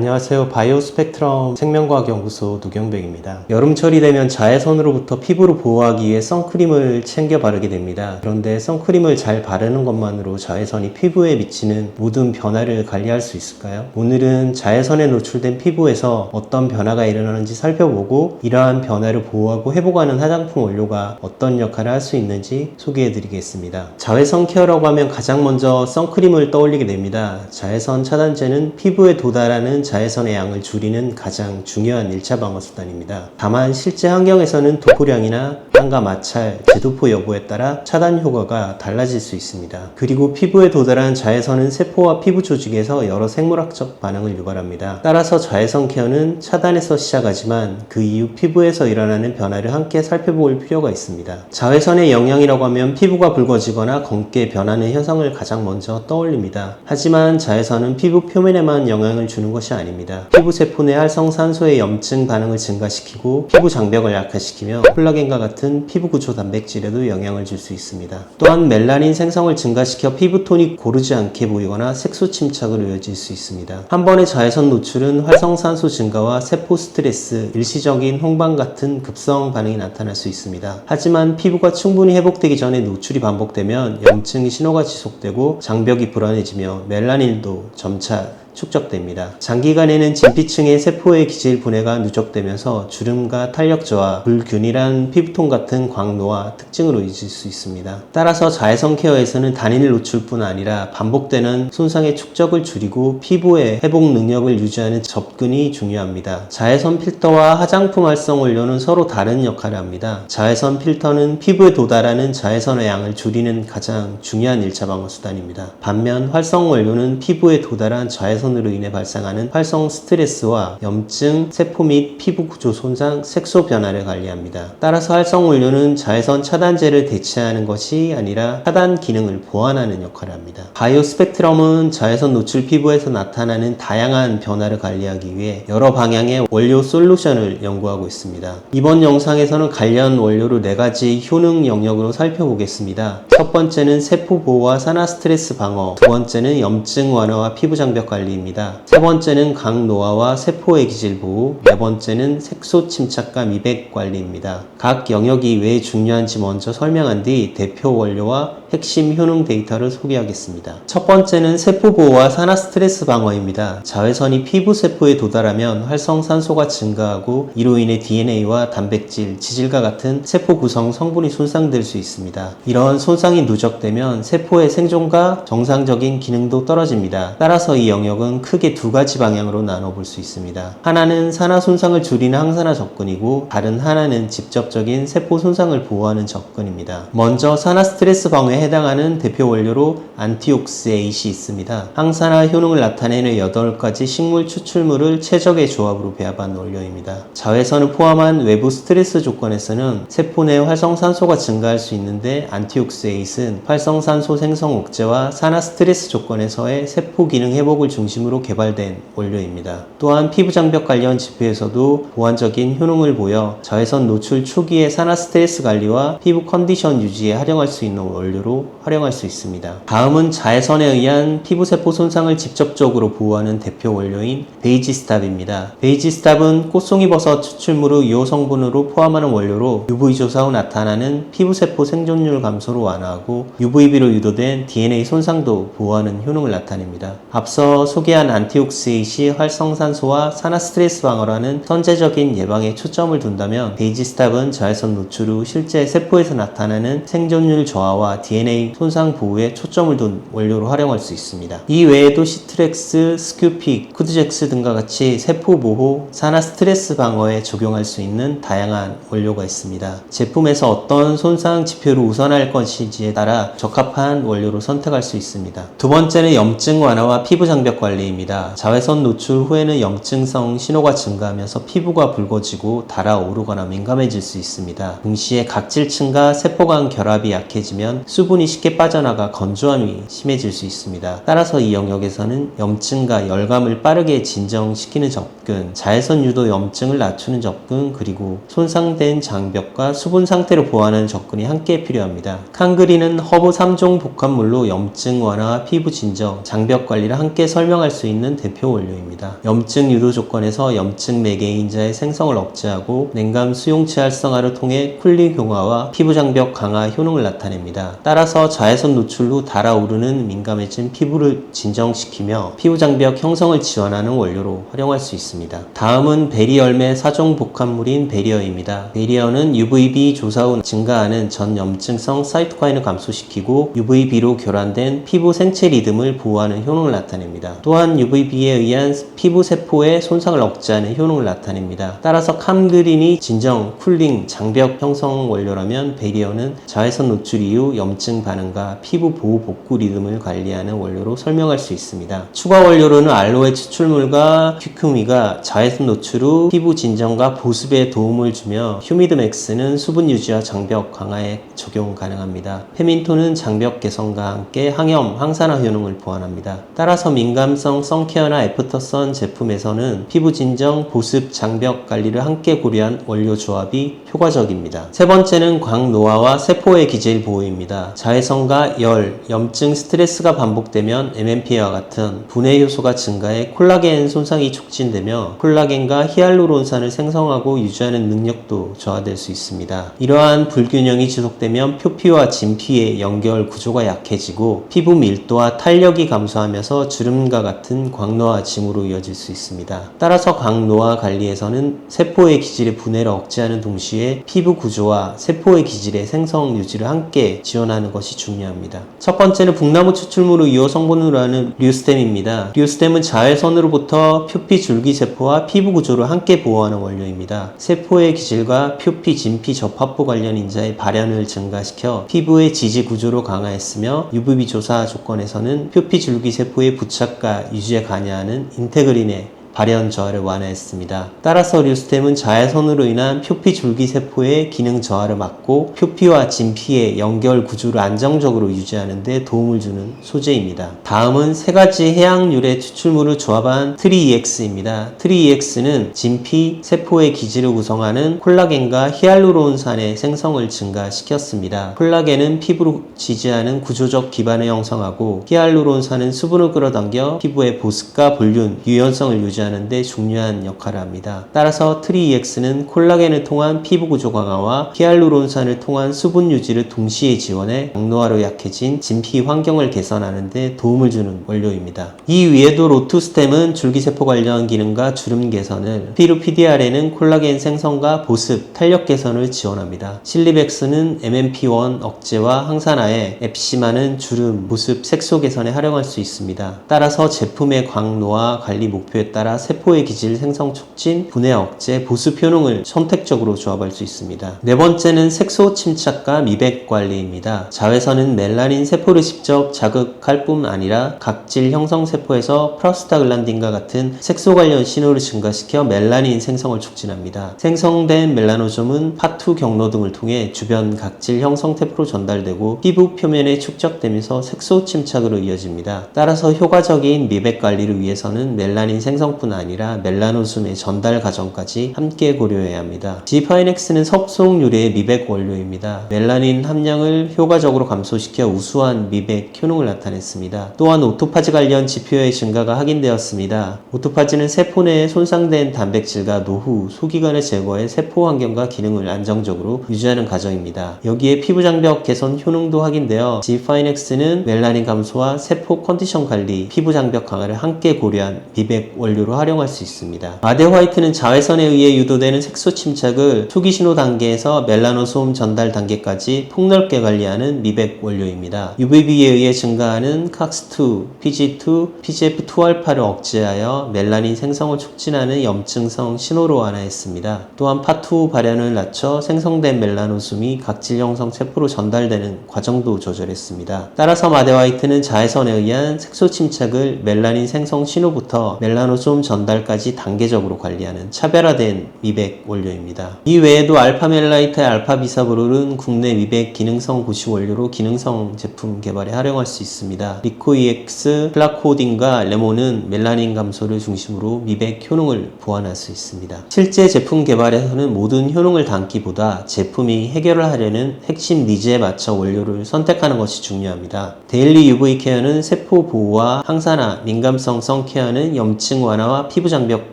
안녕하세요. 바이오 스펙트럼 생명과학연구소 노경백입니다. 여름철이 되면 자외선으로부터 피부를 보호하기 위해 선크림을 챙겨 바르게 됩니다. 그런데 선크림을 잘 바르는 것만으로 자외선이 피부에 미치는 모든 변화를 관리할 수 있을까요? 오늘은 자외선에 노출된 피부에서 어떤 변화가 일어나는지 살펴보고 이러한 변화를 보호하고 회복하는 화장품 원료가 어떤 역할을 할 수 있는지 소개해 드리겠습니다. 자외선 케어라고 하면 가장 먼저 선크림을 떠올리게 됩니다. 자외선 차단제는 피부에 도달하는 자외선의 양을 줄이는 가장 중요한 1차 방어 수단입니다. 다만 실제 환경에서는 도포량이나 향과 마찰, 재도포 여부에 따라 차단 효과가 달라질 수 있습니다. 그리고 피부에 도달한 자외선은 세포와 피부 조직에서 여러 생물학적 반응을 유발합니다. 따라서 자외선 케어는 차단에서 시작하지만 그 이후 피부에서 일어나는 변화를 함께 살펴볼 필요가 있습니다. 자외선의 영향이라고 하면 피부가 붉어지거나 검게 변하는 현상을 가장 먼저 떠올립니다. 하지만 자외선은 피부 표면에만 영향을 주는 것이 아닙니다. 피부 세포 내 활성산소의 염증 반응을 증가시키고 피부 장벽을 약화시키며 콜라겐과 같은 피부 구조 단백질에도 영향을 줄 수 있습니다. 또한 멜라닌 생성을 증가시켜 피부톤이 고르지 않게 보이거나 색소 침착으로 이어질 수 있습니다. 한 번의 자외선 노출은 활성산소 증가와 세포 스트레스, 일시적인 홍방 같은 급성 반응이 나타날 수 있습니다. 하지만 피부가 충분히 회복되기 전에 노출이 반복되면 염증 신호가 지속되고 장벽이 불안해지며 멜라닌도 점차 축적됩니다. 장기간에는 진피층의 세포의 기질 분해가 누적되면서 주름과 탄력 저하, 불균일한 피부톤 같은 광노화 특징으로 이어질 수 있습니다. 따라서 자외선 케어에서는 단일 노출뿐 아니라 반복되는 손상의 축적을 줄이고 피부의 회복 능력을 유지하는 접근이 중요합니다. 자외선 필터와 화장품 활성 원료는 서로 다른 역할을 합니다. 자외선 필터는 피부에 도달하는 자외선의 양을 줄이는 가장 중요한 1차 방어 수단입니다. 반면 활성 원료는 피부에 도달한 자외선 으로 인해 발생하는 활성 스트레스와 염증, 세포 및 피부 구조 손상, 색소 변화를 관리합니다. 따라서 활성 원료는 자외선 차단제를 대체하는 것이 아니라 차단 기능을 보완하는 역할을 합니다. 바이오 스펙트럼은 자외선 노출 피부에서 나타나는 다양한 변화를 관리하기 위해 여러 방향의 원료 솔루션을 연구하고 있습니다. 이번 영상에서는 관련 원료를 4가지 효능 영역으로 살펴보겠습니다. 첫 번째는 세포 보호와 산화 스트레스 방어, 두 번째는 염증 완화와 피부 장벽 관리, 세 번째는 강노화와 세포의 기질 보호, 네 번째는 색소 침착과 미백 관리입니다. 각 영역이 왜 중요한지 먼저 설명한 뒤 대표 원료와 핵심 효능 데이터를 소개하겠습니다. 첫 번째는 세포 보호와 산화 스트레스 방어입니다. 자외선이 피부 세포에 도달하면 활성산소가 증가하고 이로 인해 DNA와 단백질, 지질과 같은 세포 구성 성분이 손상될 수 있습니다. 이러한 손상이 누적되면 세포의 생존과 정상적인 기능도 떨어집니다. 따라서 이 영역은 크게 2가지 방향으로 나눠볼 수 있습니다. 하나는 산화 손상을 줄이는 항산화 접근이고 다른 하나는 직접적인 세포 손상을 보호하는 접근입니다. 먼저 산화 스트레스 방어에 해당하는 대표 원료로 안티옥시에이트이 있습니다. 항산화 효능을 나타내는 8가지 식물 추출물을 최적의 조합으로 배합한 원료입니다. 자외선을 포함한 외부 스트레스 조건에서는 세포 내 활성산소가 증가할 수 있는데 안티옥시에이트는 활성산소 생성 억제와 산화 스트레스 조건에서의 세포 기능 회복을 중심으로 개발된 원료입니다. 또한 피부 장벽 관련 지표에서도 보완적인 효능을 보여 자외선 노출 초기의 산화 스트레스 관리와 피부 컨디션 유지에 활용할 수 있는 원료로 활용할 수 있습니다. 다음은 자외선에 의한 피부세포 손상을 직접적으로 보호하는 대표 원료인 베이지스탑입니다. 베이지스탑은 꽃송이버섯 추출물을 유효 성분으로 포함하는 원료로 UV 조사 후 나타나는 피부세포 생존율 감소를 완화하고 UVB로 유도된 DNA 손상도 보호하는 효능을 나타냅니다. 앞서 소개한 안티옥시에이트이 활성산소와 산화 스트레스 방어라는 선제적인 예방에 초점을 둔다면 베이지스탑은 자외선 노출 후 실제 세포에서 나타나는 생존율 저하와 DNA 손상 보호에 초점을 둔 원료로 활용할 수 있습니다. 이 외에도 시트렉스, 스큐픽, 쿠드젝스 등과 같이 세포 보호, 산화 스트레스 방어에 적용할 수 있는 다양한 원료가 있습니다. 제품에서 어떤 손상 지표를 우선할 것인지에 따라 적합한 원료로 선택할 수 있습니다. 두 번째는 염증 완화와 피부 장벽 관리입니다. 자외선 노출 후에는 염증성 신호가 증가하면서 피부가 붉어지고 달아오르거나 민감해질 수 있습니다. 동시에 각질층과 세포 간 결합이 약해지면 수분 수분이 쉽게 빠져나가 건조함이 심해질 수 있습니다. 따라서 이 영역에서는 염증과 열감을 빠르게 진정시키는 접근, 자외선 유도 염증을 낮추는 접근, 그리고 손상된 장벽과 수분 상태를 보완하는 접근이 함께 필요합니다. 칸그린은 허브 3종 복합물로 염증 완화와 피부 진정, 장벽 관리를 함께 설명할 수 있는 대표 원료입니다. 염증 유도 조건에서 염증 매개인자의 생성을 억제하고 냉감 수용체 활성화를 통해 쿨링 효과와 피부 장벽 강화 효능을 나타냅니다. 따라서 자외선 노출 후 달아오르는 민감해진 피부를 진정시키며 피부 장벽 형성을 지원하는 원료로 활용할 수 있습니다. 다음은 베리 열매 4종 복합물인 베리어입니다. 베리어는 UVB 조사 후 증가하는 전 염증성 사이토카인을 감소시키고 UVB로 교란된 피부 생체 리듬을 보호하는 효능을 나타냅니다. 또한 UVB에 의한 피부 세포의 손상을 억제하는 효능을 나타냅니다. 따라서 칸그린이 진정, 쿨링, 장벽 형성 원료라면 베리어는 자외선 노출 이후 염증 반응과 피부 보호 복구 리듬을 관리하는 원료로 설명할 수 있습니다. 추가 원료로는 알로에 추출물과 큐큐미가 자외선 노출 후 피부 진정과 보습에 도움을 주며 휴미드맥스는 수분 유지와 장벽 강화에 적용 가능합니다. 페민토는 장벽 개선과 함께 항염, 항산화 효능을 보완합니다. 따라서 민감성 선케어나 애프터선 제품에서는 피부 진정, 보습, 장벽 관리를 함께 고려한 원료 조합이 효과적입니다. 세 번째는 광노화와 세포의 기질 보호입니다. 자외선과 열, 염증, 스트레스가 반복되면 MMPA와 같은 분해 효소가 증가해 콜라겐 손상이 촉진되며 콜라겐과 히알루론산을 생성하고 유지하는 능력도 저하될 수 있습니다. 이러한 불균형이 지속되면 표피와 진피의 연결 구조가 약해지고 피부 밀도와 탄력이 감소하면서 주름과 같은 광노화 징후로 이어질 수 있습니다. 따라서 광노화 관리에서는 세포의 기질의 분해를 억제하는 동시에 피부 구조와 세포의 기질의 생성 유지를 함께 지원하는 것이 중요합니다. 첫 번째는 북나무 추출물을 2호 성분으로 하는 류스템입니다. 류스템은 자외선으로부터 표피 줄기세포와 피부 구조를 함께 보호하는 원료입니다. 세포의 기질과 표피, 진피 접합부 관련 인자의 발현을 증가시켜 피부의 지지 구조를 강화했으며 UVB 조사 조건에서는 표피 줄기세포의 부착과 유지에 관여하는 인테그린의 발현 저하를 완화했습니다. 따라서 류스템은 자외선으로 인한 표피 줄기세포의 기능 저하를 막고 표피와 진피의 연결 구조를 안정적으로 유지하는 데 도움을 주는 소재입니다. 다음은 세 가지 해양 유래 추출물을 조합한 트리EX입니다. 트리EX는 진피, 세포의 기질을 구성하는 콜라겐과 히알루론산의 생성을 증가시켰습니다. 콜라겐은 피부를 지지하는 구조적 기반을 형성하고 히알루론산은 수분을 끌어당겨 피부의 보습과 불륜, 유연성을 유지하는 데 중요한 역할을 합니다. 따라서 트리EX는 콜라겐을 통한 피부 구조 강화와 히알루론산을 통한 수분 유지를 동시에 지원해 광노화로 약해진 진피 환경을 개선하는 데 도움을 주는 원료입니다. 이 위에도 로투스템은 줄기세포 관련 기능과 주름 개선을, 피루피디아레는 콜라겐 생성과 보습, 탄력 개선을 지원합니다. 실리백스는 MMP1 억제와 항산화에, 앱시마는 주름, 보습, 색소 개선에 활용할 수 있습니다. 따라서 제품의 광노화 관리 목표에 따라 세포의 기질 생성 촉진, 분해 억제, 보습 효능을 선택적으로 조합할 수 있습니다. 네 번째는 색소 침착과 미백 관리입니다. 자외선은 멜라닌 세포를 직접 자극할 뿐 아니라 각질 형성 세포에서 프로스타글란딘과 같은 색소 관련 신호를 증가시켜 멜라닌 생성을 촉진합니다. 생성된 멜라노즘은 파투 경로 등을 통해 주변 각질 형성 세포로 전달되고 피부 표면에 축적되면서 색소 침착으로 이어집니다. 따라서 효과적인 미백 관리를 위해서는 멜라닌 생성뿐 아니라 멜라노즘의 전달 과정까지 함께 고려해야 합니다. G5NX는 석송 유래의 미백 원료입니다. 멜라닌 함량을 효과적으로 감소시켜 우수한 미백 효능을 나타냈습니다. 또한 오토파지 관련 지표의 증가가 확인되었습니다. 오토파지는 세포 내에 손상된 단백질과 노후, 소기관을 제거해 세포 환경과 기능을 안정적으로 유지하는 과정입니다. 여기에 피부 장벽 개선 효능도 확인되어 G5NX는 멜라닌 감소와 세포 컨디션 관리, 피부 장벽 강화를 함께 고려한 미백 원료로 활용할 수 있습니다. 아데 화이트는 자외선에 의해 유도되는 색소 침착을 초기 신호 단계에서 멜라노솜 전달 단계까지 폭넓게 관리하는 미백 원료입니다. UVB에 의해 증가하는 COX2, PG2, PGF2알파를 억제하여 멜라닌 생성을 促진하는 염증성 신호로 완화했습니다. 또한 파투 발현을 낮춰 생성된 멜라노솜이 각질 형성 세포로 전달되는 과정도 조절했습니다. 따라서 아데 화이트는 자외선에 의한 색소 침착을 멜라닌 생성 신호부터 멜라노솜 소음 전달까지 단계적으로 관리하는 차별화된 미백 원료입니다. 이 외에도 알파멜라이트의 알파비사브롤은 국내 미백 기능성 고시 원료로 기능성 제품 개발에 활용할 수 있습니다. 리코이엑스, 플라코딘과 레몬은 멜라닌 감소를 중심으로 미백 효능을 보완할 수 있습니다. 실제 제품 개발에서는 모든 효능을 담기보다 제품이 해결하려는 핵심 니즈에 맞춰 원료를 선택하는 것이 중요합니다. 데일리 UV 케어는 세포 보호와 항산화, 민감성 선케어는 염증 완화와 피부 장벽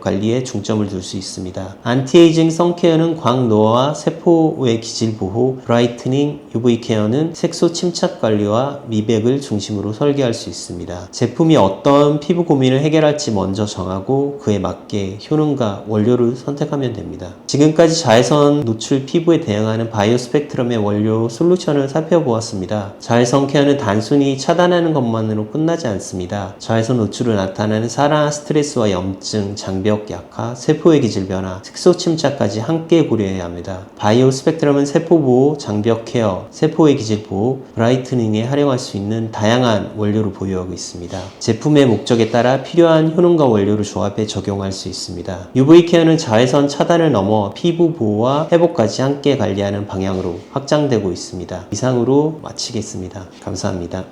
관리에 중점을 둘 수 있습니다. 안티에이징 선케어는 광노화와 세포의 기질 보호, 브라이트닝, UV 케어는 색소 침착 관리와 미백을 중심으로 설계할 수 있습니다. 제품이 어떤 피부 고민을 해결할지 먼저 정하고 그에 맞게 효능과 원료를 선택하면 됩니다. 지금까지 자외선 노출 피부에 대응하는 바이오 스펙트럼의 원료 솔루션을 살펴보았습니다. 자외선 케어는 단순히 차단하는 것만으로 끝나지 않습니다. 자외선 노출로 나타나는 산화 스트레스와 염증, 장벽 약화, 세포의 기질 변화, 색소 침착까지 함께 고려해야 합니다. 바이오 스펙트럼은 세포 보호, 장벽 케어, 세포의 기질 보호, 브라이트닝에 활용할 수 있는 다양한 원료를 보유하고 있습니다. 제품의 목적에 따라 필요한 효능과 원료를 조합해 적용할 수 있습니다. UV 케어는 자외선 차단을 넘어 피부 보호와 회복까지 함께 관리하는 방향으로 확장되고 있습니다. 이상으로 마치겠습니다. 감사합니다.